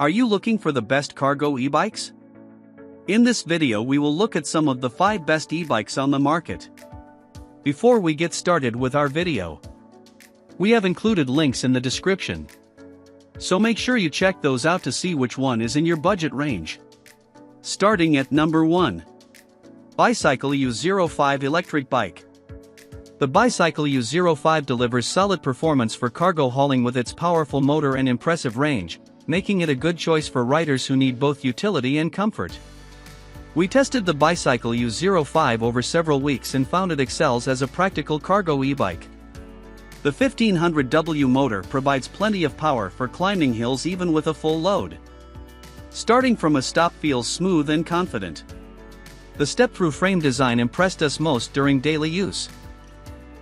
Are you looking for the best cargo e-bikes? In this video we will look at some of the 5 best e-bikes on the market. Before we get started with our video, we have included links in the description. So make sure you check those out to see which one is in your budget range. Starting at number 1. Baicycle U05 electric bike. The Baicycle U05 delivers solid performance for cargo hauling with its powerful motor and impressive range, making it a good choice for riders who need both utility and comfort. We tested the Baicycle U05 over several weeks and found it excels as a practical cargo e-bike. The 1500W motor provides plenty of power for climbing hills even with a full load. Starting from a stop feels smooth and confident. The step-through frame design impressed us most during daily use.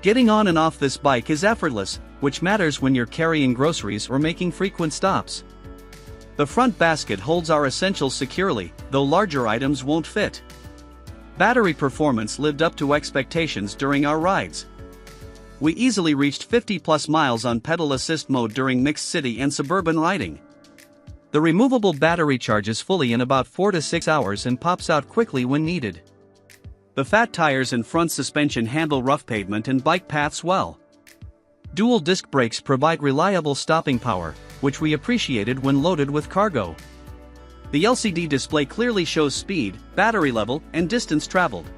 Getting on and off this bike is effortless, which matters when you're carrying groceries or making frequent stops. The front basket holds our essentials securely, though larger items won't fit. Battery performance lived up to expectations during our rides. We easily reached 50+ miles on pedal assist mode during mixed city and suburban riding. The removable battery charges fully in about 4 to 6 hours and pops out quickly when needed. The fat tires and front suspension handle rough pavement and bike paths well. Dual disc brakes provide reliable stopping power, which we appreciated when loaded with cargo. The LCD display clearly shows speed, battery level, and distance traveled.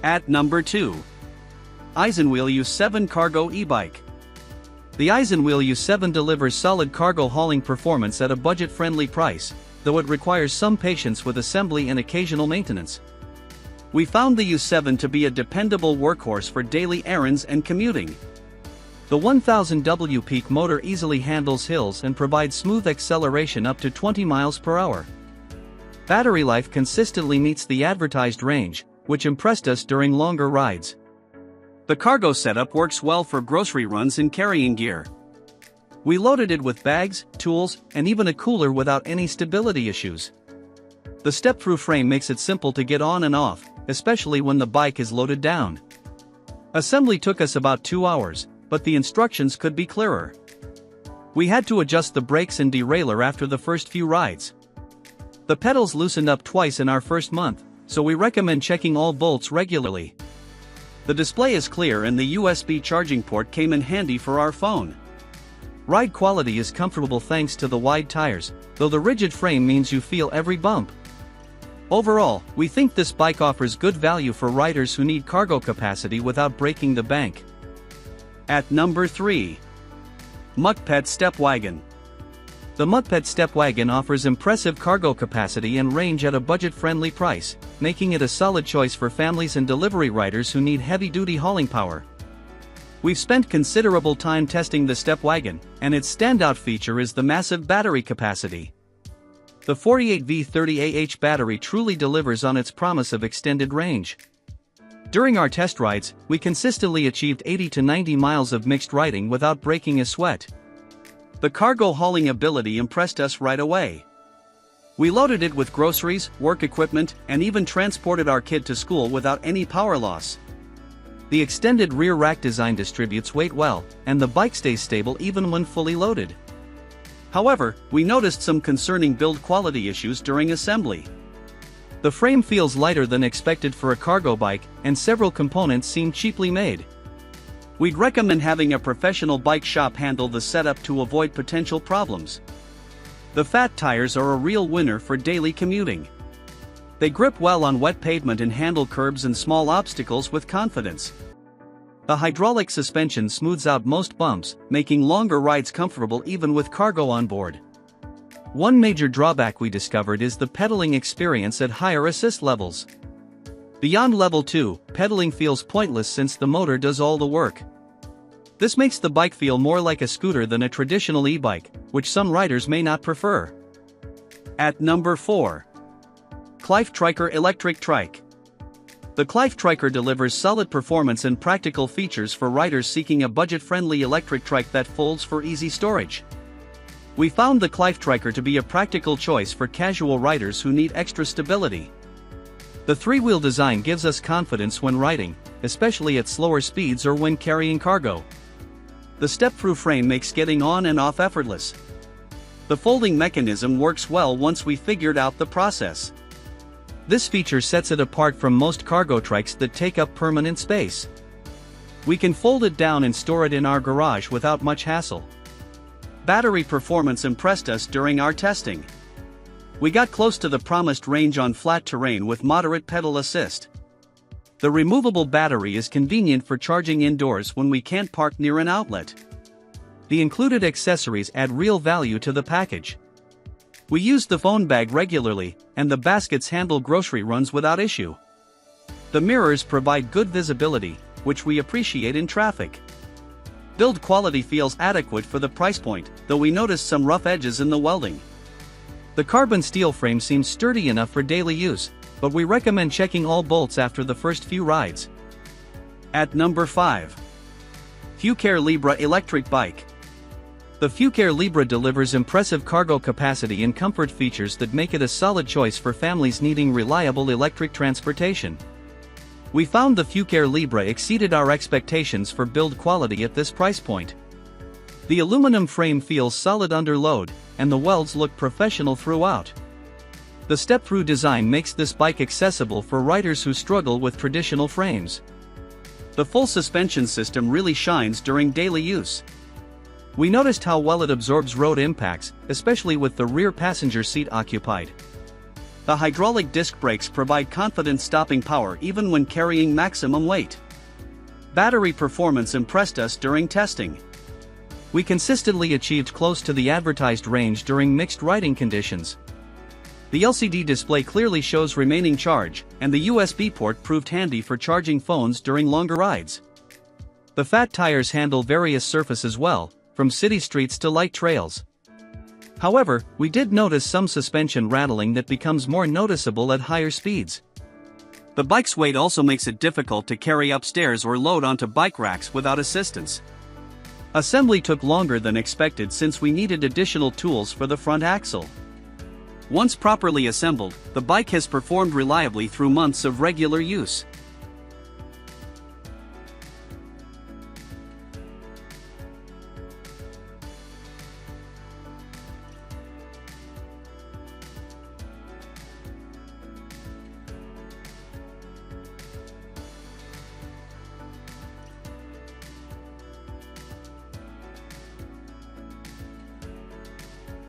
At number 2. Isinwheel U7 Cargo E-Bike. The Isinwheel U7 delivers solid cargo hauling performance at a budget-friendly price, though it requires some patience with assembly and occasional maintenance. We found the U7 to be a dependable workhorse for daily errands and commuting. The 1000W peak motor easily handles hills and provides smooth acceleration up to 20 miles per hour. Battery life consistently meets the advertised range, which impressed us during longer rides. The cargo setup works well for grocery runs and carrying gear. We loaded it with bags, tools, and even a cooler without any stability issues. The step-through frame makes it simple to get on and off, especially when the bike is loaded down. Assembly took us about 2 hours, but the instructions could be clearer. We had to adjust the brakes and derailleur after the first few rides. The pedals loosened up twice in our first month, so we recommend checking all bolts regularly. The display is clear and the USB charging port came in handy for our phone. Ride quality is comfortable thanks to the wide tires, though the rigid frame means you feel every bump. Overall, we think this bike offers good value for riders who need cargo capacity without breaking the bank. At number 3. Mukkpet Stepwagon. The Mukkpet Stepwagon offers impressive cargo capacity and range at a budget-friendly price, making it a solid choice for families and delivery riders who need heavy-duty hauling power. We've spent considerable time testing the Stepwagon, and its standout feature is the massive battery capacity. The 48V30Ah battery truly delivers on its promise of extended range. During our test rides, we consistently achieved 80 to 90 miles of mixed riding without breaking a sweat. The cargo hauling ability impressed us right away. We loaded it with groceries, work equipment, and even transported our kid to school without any power loss. The extended rear rack design distributes weight well, and the bike stays stable even when fully loaded. However, we noticed some concerning build quality issues during assembly. The frame feels lighter than expected for a cargo bike, and several components seem cheaply made. We'd recommend having a professional bike shop handle the setup to avoid potential problems. The fat tires are a real winner for daily commuting. They grip well on wet pavement and handle curbs and small obstacles with confidence. The hydraulic suspension smooths out most bumps, making longer rides comfortable even with cargo on board. One major drawback we discovered is the pedaling experience at higher assist levels. Beyond level 2, pedaling feels pointless since the motor does all the work. This makes the bike feel more like a scooter than a traditional e-bike, which some riders may not prefer. At number 4. Qlife Triker Electric Trike. The Qlife Triker delivers solid performance and practical features for riders seeking a budget-friendly electric trike that folds for easy storage. We found the Qlife Triker to be a practical choice for casual riders who need extra stability. The 3-wheel design gives us confidence when riding, especially at slower speeds or when carrying cargo. The step-through frame makes getting on and off effortless. The folding mechanism works well once we figured out the process. This feature sets it apart from most cargo trikes that take up permanent space. We can fold it down and store it in our garage without much hassle. Battery performance impressed us during our testing. We got close to the promised range on flat terrain with moderate pedal assist. The removable battery is convenient for charging indoors when we can't park near an outlet. The included accessories add real value to the package. We use the phone bag regularly, and the baskets handle grocery runs without issue. The mirrors provide good visibility, which we appreciate in traffic. Build quality feels adequate for the price point, though we noticed some rough edges in the welding. The carbon steel frame seems sturdy enough for daily use, but we recommend checking all bolts after the first few rides. At number 5. Fucare Libra Electric Bike. The Fucare Libra delivers impressive cargo capacity and comfort features that make it a solid choice for families needing reliable electric transportation. We found the Fucare Libra exceeded our expectations for build quality at this price point. The aluminum frame feels solid under load, and the welds look professional throughout. The step-through design makes this bike accessible for riders who struggle with traditional frames. The full suspension system really shines during daily use. We noticed how well it absorbs road impacts, especially with the rear passenger seat occupied. The hydraulic disc brakes provide confident stopping power even when carrying maximum weight. Battery performance impressed us during testing. We consistently achieved close to the advertised range during mixed riding conditions. The LCD display clearly shows remaining charge, and the USB port proved handy for charging phones during longer rides. The fat tires handle various surfaces well, from city streets to light trails. However, we did notice some suspension rattling that becomes more noticeable at higher speeds. The bike's weight also makes it difficult to carry upstairs or load onto bike racks without assistance. Assembly took longer than expected since we needed additional tools for the front axle. Once properly assembled, the bike has performed reliably through months of regular use.